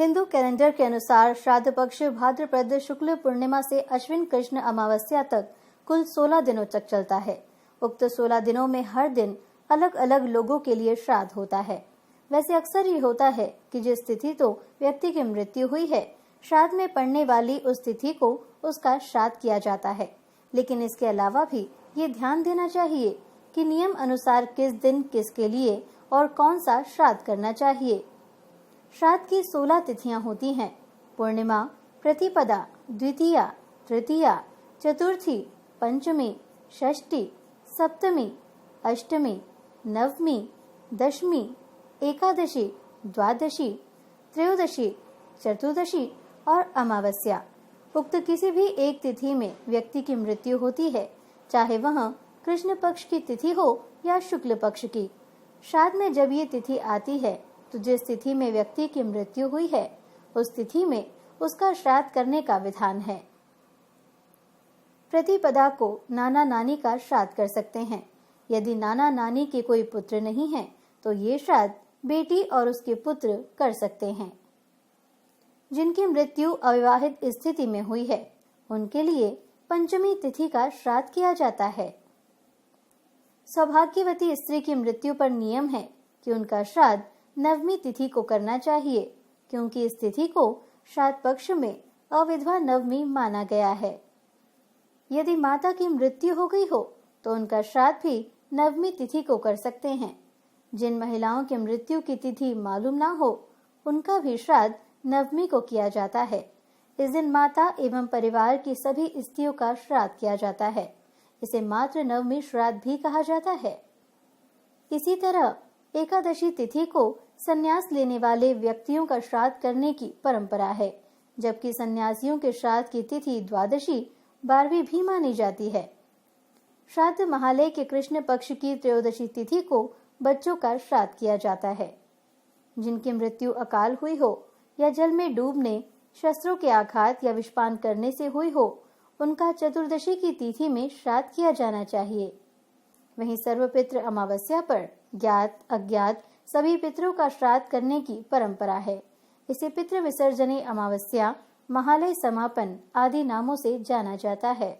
Hindu calendar के अनुसार श्राद्ध पक्ष भाद्रपद शुक्ल पूर्णिमा से अश्विन कृष्ण अमावस्या तक कुल 16 दिनों तक चलता है। उक्त 16 दिनों में हर दिन अलग अलग लोगों के लिए श्राद्ध होता है। वैसे अक्सर ये होता है कि जिस तिथि तो व्यक्ति की मृत्यु हुई है, श्राद्ध में पड़ने वाली उस तिथि को उसका श्राद्ध किया जाता है। लेकिन इसके अलावा भी ये ध्यान देना चाहिए कि नियम अनुसार किस दिन किसके लिए और कौन सा श्राद्ध करना चाहिए। श्राद्ध की 16 तिथियां होती हैं: पूर्णिमा, प्रतिपदा, द्वितीया, तृतीया, चतुर्थी, पंचमी, षष्ठी, सप्तमी, अष्टमी, नवमी, दशमी, एकादशी, द्वादशी, त्रयोदशी, चतुर्दशी और अमावस्या। उक्त किसी भी एक तिथि में व्यक्ति की मृत्यु होती है, चाहे वह कृष्ण पक्ष की तिथि हो या शुक्ल पक्ष की। श्राद्ध में जब ये तिथि आती है तो जिस तिथि में व्यक्ति की मृत्यु हुई है, उस तिथि में उसका श्राद्ध करने का विधान है। प्रतिपदा को नाना नानी का श्राद्ध कर सकते हैं। यदि नाना नानी के कोई पुत्र नहीं है तो ये श्राद्ध बेटी और उसके पुत्र कर सकते हैं। जिनकी मृत्यु अविवाहित स्थिति में हुई है, उनके लिए पंचमी तिथि का श्राद्ध किया जाता है। सौभाग्यवती स्त्री की मृत्यु पर नियम है कि उनका श्राद्ध नवमी तिथि को करना चाहिए, क्योंकि इस तिथि को श्राद्ध पक्ष में अविधवा नवमी माना गया है। यदि माता की मृत्यु हो गई हो तो उनका श्राद्ध भी नवमी तिथि को कर सकते हैं। जिन महिलाओं की मृत्यु की तिथि मालूम ना हो, उनका भी श्राद्ध नवमी को किया जाता है। इस दिन माता एवं परिवार की सभी स्त्रियों का श्राद्ध किया जाता है। इसे मातृ नवमी श्राद्ध भी कहा जाता है। इसी तरह एकादशी तिथि को संन्यास लेने वाले व्यक्तियों का श्राद्ध करने की परंपरा है, जबकि सन्यासियों के श्राद्ध की तिथि द्वादशी 12वीं भी मानी जाती है। श्राद्ध महालय के कृष्ण पक्ष की त्रयोदशी तिथि को बच्चों का श्राद्ध किया जाता है। जिनकी मृत्यु अकाल हुई हो या जल में डूबने, शस्त्रों के आघात या विषपान करने से हुई हो, उनका चतुर्दशी की तिथि में श्राद्ध किया जाना चाहिए। वहीं सर्वपितृ अमावस्या पर ज्ञात अज्ञात सभी पितरों का श्राद्ध करने की परंपरा है। इसे पितृ विसर्जनी अमावस्या, महालय समापन आदि नामों से जाना जाता है।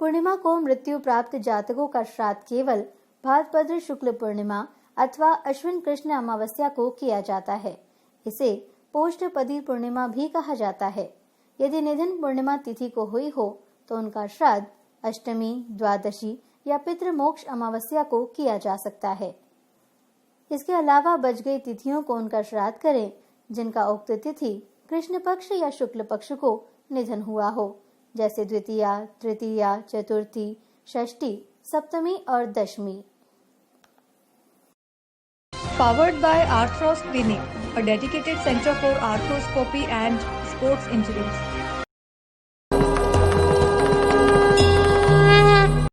पूर्णिमा को मृत्यु प्राप्त जातकों का श्राद्ध केवल भाद्रपद शुक्ल पूर्णिमा अथवा अश्विन कृष्ण अमावस्या को किया जाता है। इसे पोष्टपदी पूर्णिमा भी कहा जाता है। यदि निधन पूर्णिमा तिथि को हुई हो तो उनका श्राद्ध अष्टमी, द्वादशी या पितृमोक्ष अमावस्या को किया जा सकता है। इसके अलावा बच गई तिथियों को उनका श्राद्ध करें जिनका उक्त तिथि कृष्ण पक्ष या शुक्ल पक्ष को निधन हुआ हो, जैसे द्वितीया, तृतीया, चतुर्थी, षष्ठी, सप्तमी और दशमी। Powered by Arthros Clinic, a dedicated center for arthroscopy and sports injuries.